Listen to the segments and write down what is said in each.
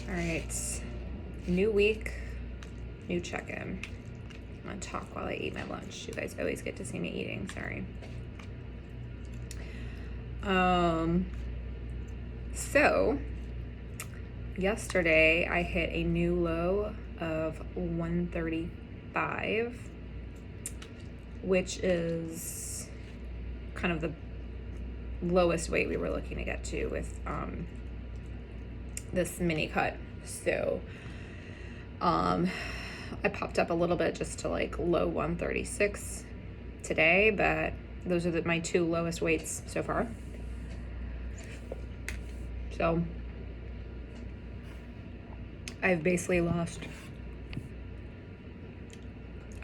All right, new week, new check-in. I'm gonna talk while I eat my lunch. You guys always get to see me eating, sorry. So yesterday I hit a new low of 135, which is kind of the lowest weight we were looking to get to with this mini cut. So I popped up a little bit just to like low 136 today, but those are my two lowest weights so far. So I've basically lost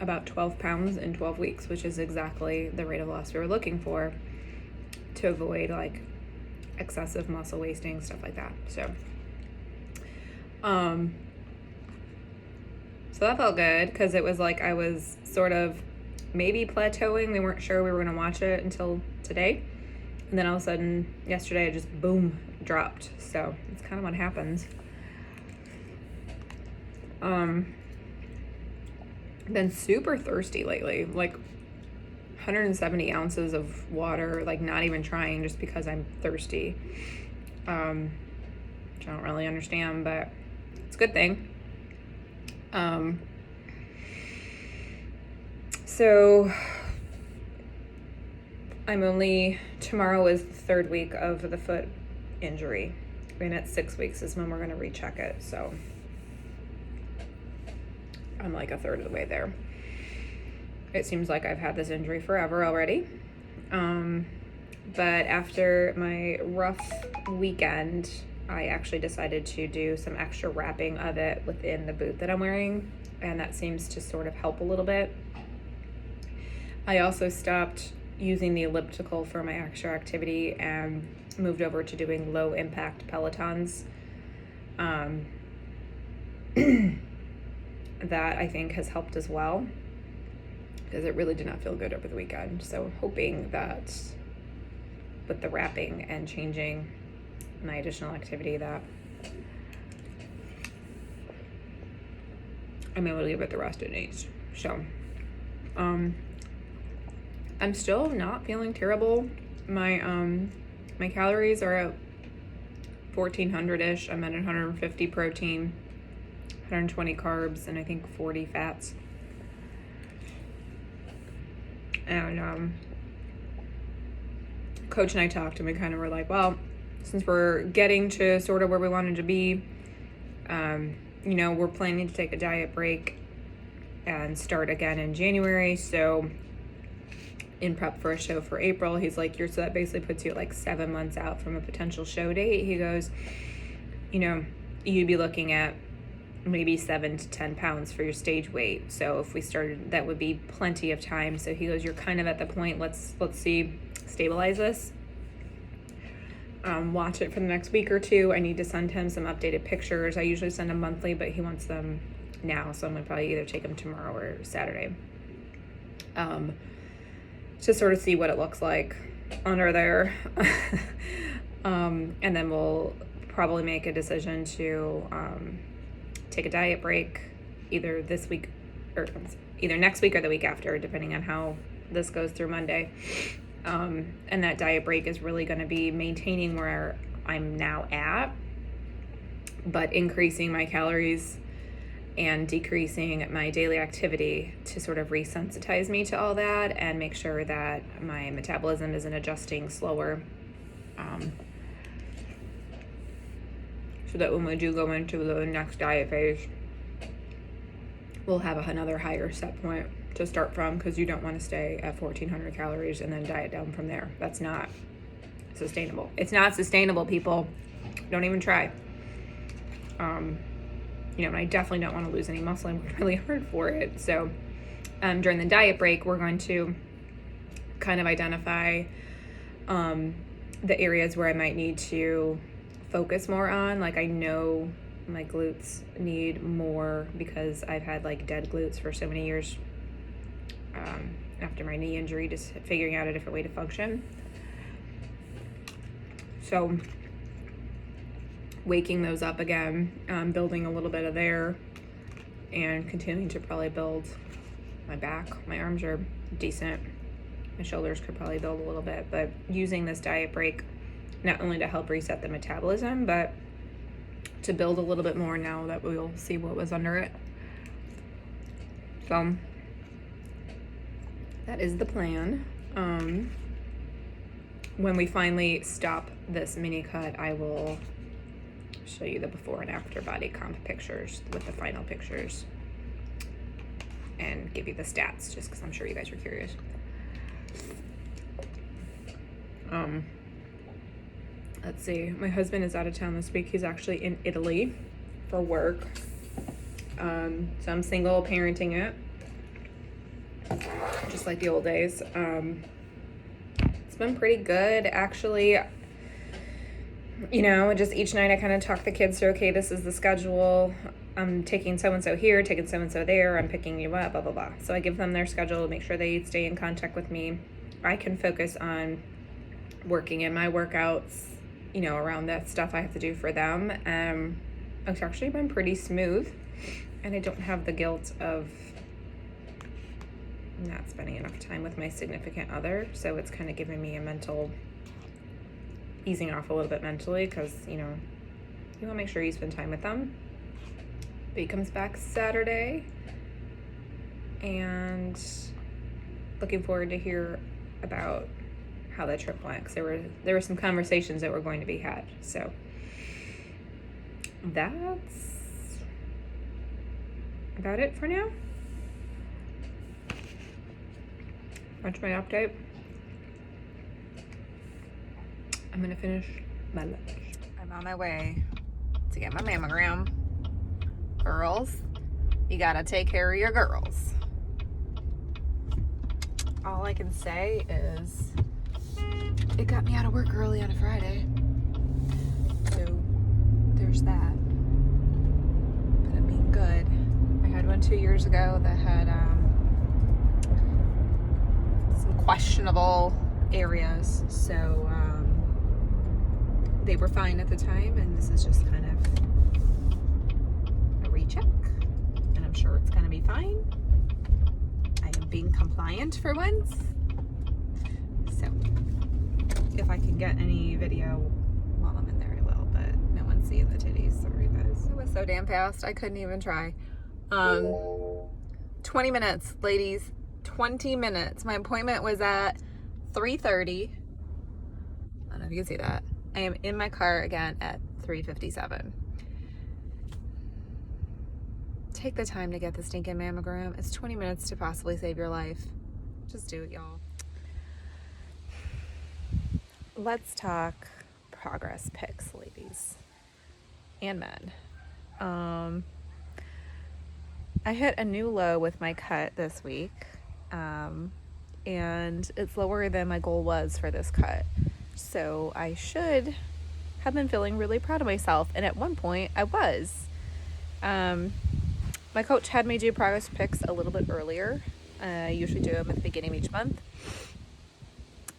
about 12 pounds in 12 weeks, which is exactly the rate of loss we were looking for to avoid like excessive muscle wasting, stuff like that. So that felt good because it was like I was sort of maybe plateauing. We weren't sure we were going to watch it until today. And then all of a sudden, yesterday, it just boom, dropped. So it's kind of what happens. Been super thirsty lately, like 170 ounces of water, like not even trying, just because I'm thirsty. Which I don't really understand, but it's a good thing. So tomorrow is the third week of the foot injury, and at 6 weeks is when we're going to recheck it. So I'm like a third of the way there. It seems like I've had this injury forever already. But after my rough weekend, I actually decided to do some extra wrapping of it within the boot that I'm wearing, and that seems to sort of help a little bit. I also stopped using the elliptical for my extra activity and moved over to doing low impact Pelotons. That I think has helped as well, because it really did not feel good over the weekend. So hoping that with the wrapping and changing my additional activity that I'm able to give it the rest it needs. So I'm still not feeling terrible. My my calories are at 1400-ish. I'm at 150 protein, 120 carbs, and I think 40 fats. And Coach and I talked, and we kind of were like, well, since we're getting to sort of where we wanted to be, we're planning to take a diet break and start again in January. So in prep for a show for April, he's like, so that basically puts you at like 7 months out from a potential show date. He goes, you'd be looking at maybe 7 to 10 pounds for your stage weight. So if we started, that would be plenty of time. So he goes, you're kind of at the point, let's see, stabilize this. Watch it for the next week or two. I need to send him some updated pictures. I usually send him monthly, but he wants them now. So I'm gonna probably either take them tomorrow or Saturday. To sort of see what it looks like under there. And then we'll probably make a decision to take a diet break either this week or either next week or the week after, depending on how this goes through Monday. And that diet break is really going to be maintaining where I'm now at, but increasing my calories and decreasing my daily activity to sort of resensitize me to all that and make sure that my metabolism isn't adjusting slower. So that when we do go into the next diet phase, we'll have another higher set point to start from, because you don't want to stay at 1400 calories and then diet down from there. That's not sustainable. It's not sustainable, people. Don't even try. And I definitely don't want to lose any muscle. I'm working really hard for it. So during the diet break, we're going to kind of identify the areas where I might need to focus more on. Like, I know my glutes need more because I've had like dead glutes for so many years after my knee injury, just figuring out a different way to function. So waking those up again, building a little bit of there, and continuing to probably build my back. My arms are decent. My shoulders could probably build a little bit, but using this diet break not only to help reset the metabolism, but to build a little bit more now that we'll see what was under it. So that is the plan. When we finally stop this mini cut, I will show you the before and after body comp pictures with the final pictures and give you the stats, just because I'm sure you guys are curious. Let's see, my husband is out of town this week. He's actually in Italy for work. So I'm single parenting it, just like the old days. It's been pretty good, actually. You know, just each night I kind of talk the kids through, okay, this is the schedule. I'm taking so-and-so here, taking so-and-so there, I'm picking you up, blah, blah, blah. So I give them their schedule, make sure they stay in contact with me. I can focus on working in my workouts, you know, around that stuff I have to do for them. It's actually been pretty smooth, and I don't have the guilt of not spending enough time with my significant other. So it's kind of giving me a mental, easing off a little bit mentally, because, you know, you want to make sure you spend time with them. But he comes back Saturday, and looking forward to hear about how that trip went, because there were some conversations that were going to be had. So that's about it for now. Watch my update. I'm gonna finish my lunch. I'm on my way to get my mammogram. Girls, you gotta take care of your girls. All I can say is it got me out of work early on a Friday. So there's that. But I'm being good. I had one 2 years ago that had some questionable areas. So they were fine at the time, and this is just kind of a recheck. And I'm sure it's gonna be fine. I am being compliant for once. So if I can get any video while I'm in there, I will, but no one's seeing the titties, sorry guys. It was so damn fast, I couldn't even try. 20 minutes, ladies, 20 minutes. My appointment was at 3:30. I don't know if you can see that. I am in my car again at 3:57. Take the time to get the stinking mammogram. It's 20 minutes to possibly save your life. Just do it, y'all. Let's talk progress pics, ladies and men. I hit a new low with my cut this week, and it's lower than my goal was for this cut. So I should have been feeling really proud of myself, and at one point I was. My coach had me do progress pics a little bit earlier. I usually do them at the beginning of each month.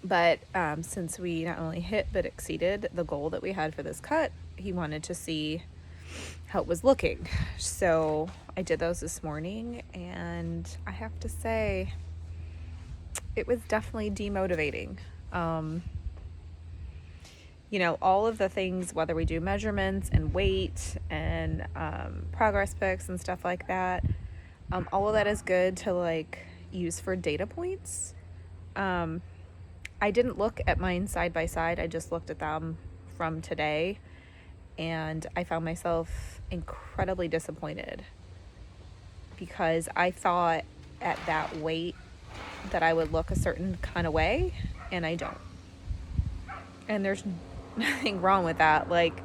But since we not only hit but exceeded the goal that we had for this cut, he wanted to see how it was looking. So I did those this morning, and I have to say it was definitely demotivating. You know, all of the things, whether we do measurements and weight and progress pics and stuff like that, all of that is good to like use for data points. I didn't look at mine side by side. I just looked at them from today, and I found myself incredibly disappointed because I thought at that weight that I would look a certain kind of way, and I don't. And there's nothing wrong with that. Like,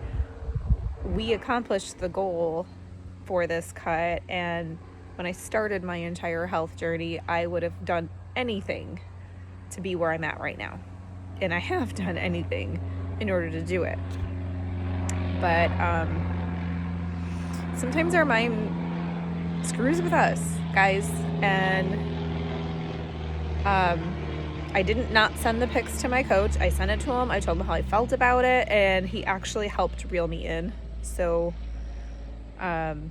we accomplished the goal for this cut, and when I started my entire health journey, I would have done anything to be where I'm at right now. And I have done anything in order to do it. But sometimes our mind screws with us, guys. And I didn't not send the pics to my coach. I sent it to him. I told him how I felt about it, and he actually helped reel me in So, and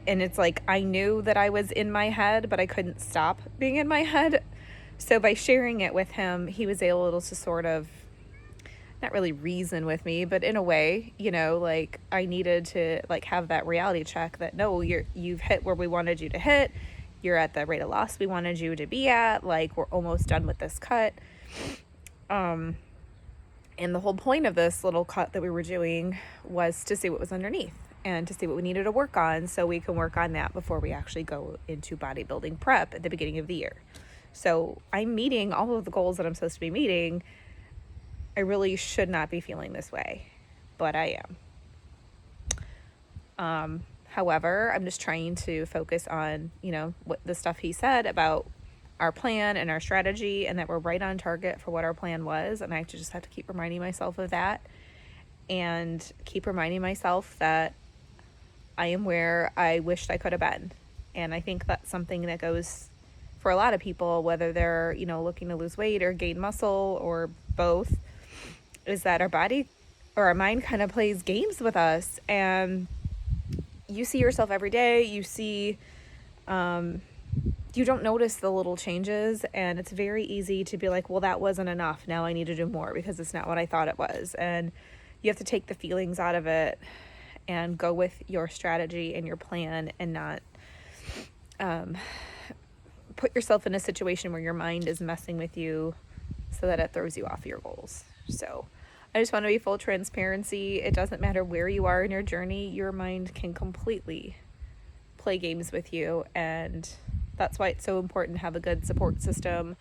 it's like, I knew that I was in my head, but I couldn't stop being in my head. So by sharing it with him, he was able to sort of, not really reason with me, but in a way, you know, like, I needed to like have that reality check that, no, you've hit where we wanted you to hit. You're at the rate of loss we wanted you to be at. Like, we're almost done with this cut. And the whole point of this little cut that we were doing was to see what was underneath and to see what we needed to work on, so we can work on that before we actually go into bodybuilding prep at the beginning of the year. So I'm meeting all of the goals that I'm supposed to be meeting. I really should not be feeling this way, but I am. However, I'm just trying to focus on, you know, what the stuff he said about our plan and our strategy, and that we're right on target for what our plan was. And I just have to keep reminding myself of that, and keep reminding myself that I am where I wished I could have been. And I think that's something that goes for a lot of people, whether they're, you know, looking to lose weight or gain muscle or both, is that our body or our mind kind of plays games with us. And you see yourself every day, you see, you don't notice the little changes, and it's very easy to be like, well, that wasn't enough, now I need to do more because it's not what I thought it was. And you have to take the feelings out of it and go with your strategy and your plan, and not put yourself in a situation where your mind is messing with you so that it throws you off your goals. So I just want to be full transparency. It doesn't matter where you are in your journey, your mind can completely play games with you. And that's why it's so important to have a good support system,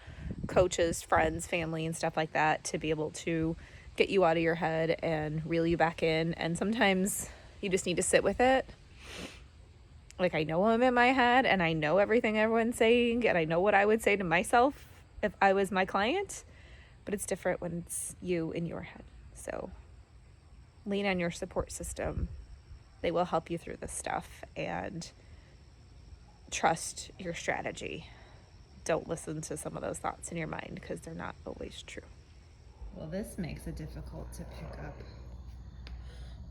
coaches, friends, family, and stuff like that, to be able to get you out of your head and reel you back in. And sometimes you just need to sit with it. Like, I know I'm in my head, and I know everything everyone's saying, and I know what I would say to myself if I was my client, but it's different when it's you in your head. So lean on your support system. They will help you through this stuff, and trust your strategy. Don't listen to some of those thoughts in your mind, because they're not always true. Well, this makes it difficult to pick up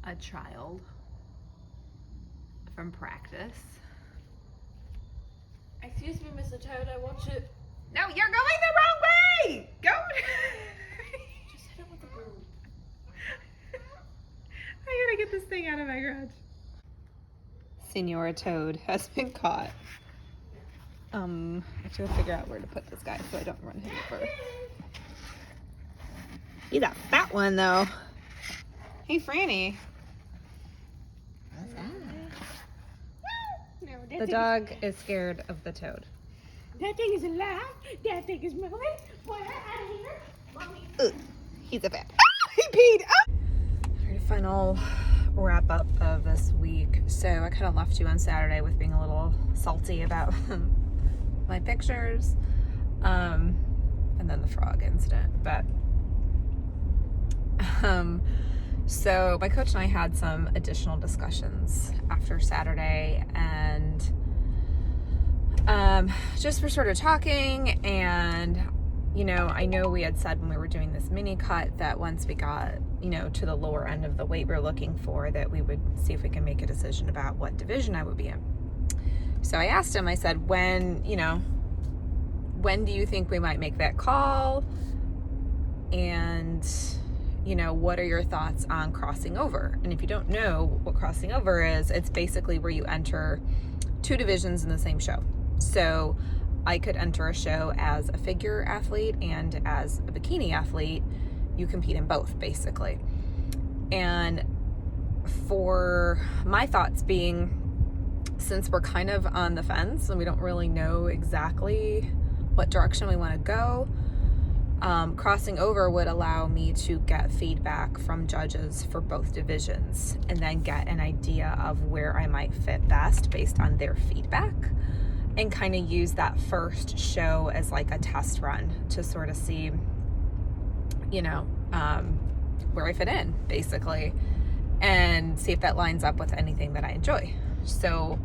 a child from practice. Excuse me, Mr. Toad, I want you. No, you're going the wrong way! Go! Just hit it with the broom. I gotta get this thing out of my garage. Senora Toad has been caught. I have to figure out where to put this guy so I don't run him over. He's a fat one, though. Hey, Franny. What's that? No, The dog is scared of the toad. That thing is alive. That thing is moving. Boy, out of here. Mommy. He's a fat. He peed. Oh. Final wrap up of this week. So I kind of left you on Saturday with being a little salty about my pictures, and then the frog incident. But so my coach and I had some additional discussions after Saturday, and just for sort of talking. And, you know, I know we had said when we were doing this mini cut that once we got, you know, to the lower end of the weight we were looking for, that we would see if we can make a decision about what division I would be in. So I asked him, I said, when do you think we might make that call? And, you know, what are your thoughts on crossing over? And if you don't know what crossing over is, it's basically where you enter two divisions in the same show. So I could enter a show as a figure athlete and as a bikini athlete. You compete in both, basically. And for my thoughts being, since we're kind of on the fence and we don't really know exactly what direction we want to go, crossing over would allow me to get feedback from judges for both divisions, and then get an idea of where I might fit best based on their feedback, and kind of use that first show as like a test run to sort of see, you know, where I fit in, basically, and see if that lines up with anything that I enjoy. So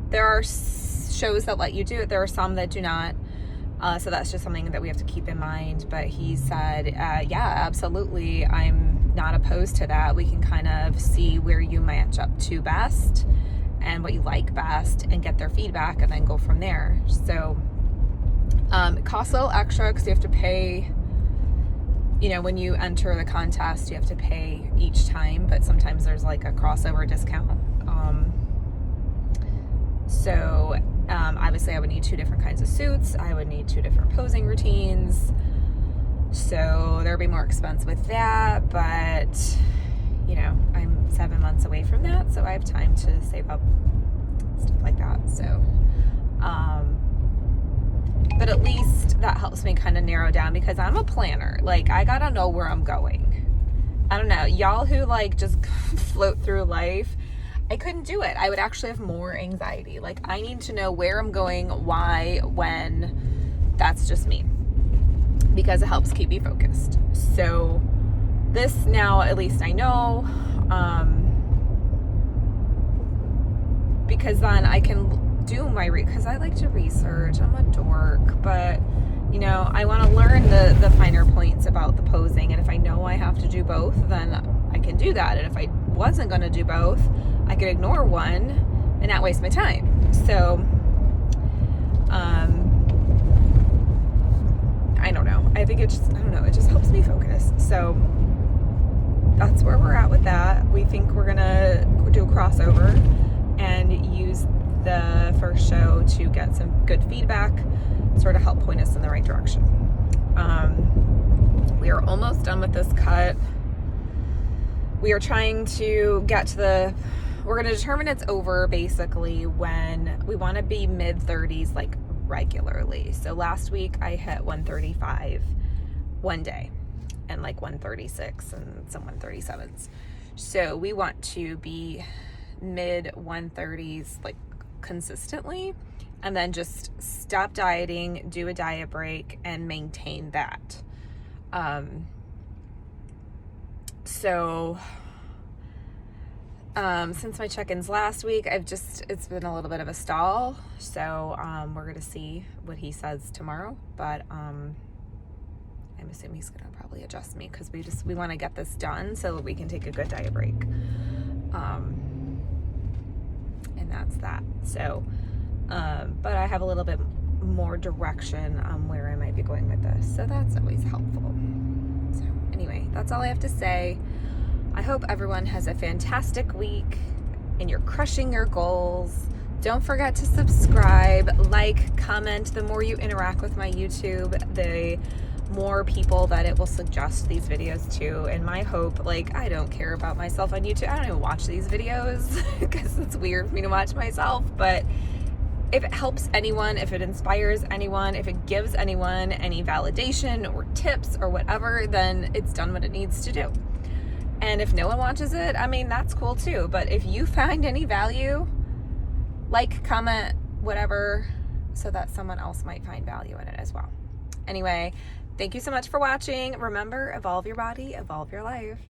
there are shows that let you do it. There are some that do not. So that's just something that we have to keep in mind. But he said, yeah, absolutely. I'm not opposed to that. We can kind of see where you match up to best and what you like best and get their feedback and then go from there. So it costs a little extra because you have to pay, you know, when you enter the contest, you have to pay each time, but sometimes there's like a crossover discount. Obviously I would need 2 different kinds of suits. I would need 2 different posing routines. So there'll be more expense with that, but you know, I'm 7 months away from that, so I have time to save up, stuff like that. So, but at least that helps me kind of narrow down, because I'm a planner. Like, I gotta know where I'm going. I don't know, y'all who like just float through life, I couldn't do it. I would actually have more anxiety. Like, I need to know where I'm going, why, when. That's just me, because it helps keep me focused. So this now, at least I know, because then I can do my because I like to research. I'm a dork, but you know, I want to learn the finer points about the posing, and if I know I have to do both, then I can do that. And if I wasn't going to do both, I could ignore one and not waste my time. So I don't know. I think it just helps me focus. So that's where we're at with that. We think we're gonna do a crossover and use the first show to get some good feedback, sort of help point us in the right direction. We are almost done with this cut. We are trying to get to we're gonna determine it's over basically when we want to be mid-30s, like regularly. So last week I hit 135 one day and like 136 and some 137s. So we want to be mid 130s like consistently, and then just stop dieting, do a diet break, and maintain that. Since my check-ins last week, it's been a little bit of a stall. So we're gonna see what he says tomorrow, but I'm assuming he's gonna probably adjust me, because we want to get this done so that we can take a good diet break. And that's that. So but I have a little bit more direction on where I might be going with this, so that's always helpful. So anyway, that's all I have to say. I hope everyone has a fantastic week and you're crushing your goals. Don't forget to subscribe, like, comment. The more you interact with my YouTube, the more people that it will suggest these videos to. And my hope, like, I don't care about myself on YouTube. I don't even watch these videos because it's weird for me to watch myself. But if it helps anyone, if it inspires anyone, if it gives anyone any validation or tips or whatever, then it's done what it needs to do. And if no one watches it, I mean, that's cool too. But if you find any value, like, comment, whatever, so that someone else might find value in it as well. Anyway, thank you so much for watching. Remember, evolve your body, evolve your life.